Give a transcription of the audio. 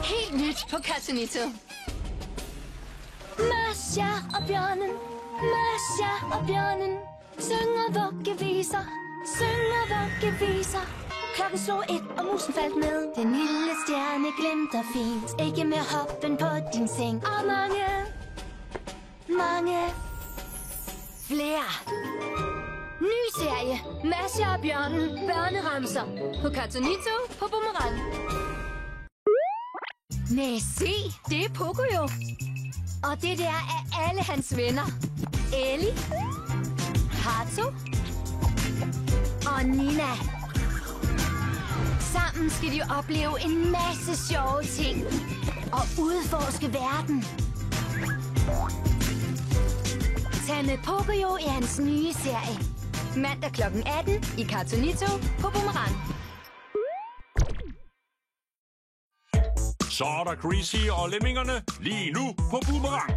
Helt nyt på Catonito. Masha og bjørnen, Masha og bjørnen, synger vuggeviser, synger vuggeviser. Klokken slog 1, og musen faldt med. Den lille stjerne glimter fint, ikke med hoppen på din seng. Og mange flere. Ny serie, Masha og bjørnen, børneramser. På Catonito på Boomerang. Næh, se, det er Poco jo. Og det der er alle hans venner. Ellie, Hato og Nina. Sammen skal de opleve en masse sjove ting og udforske verden. Tag med Pocoyo i hans nye serie. Mandag kl. 18 I Catonito på Boomerang. Så er der Greasy og lemmingerne lige nu på Boomerang.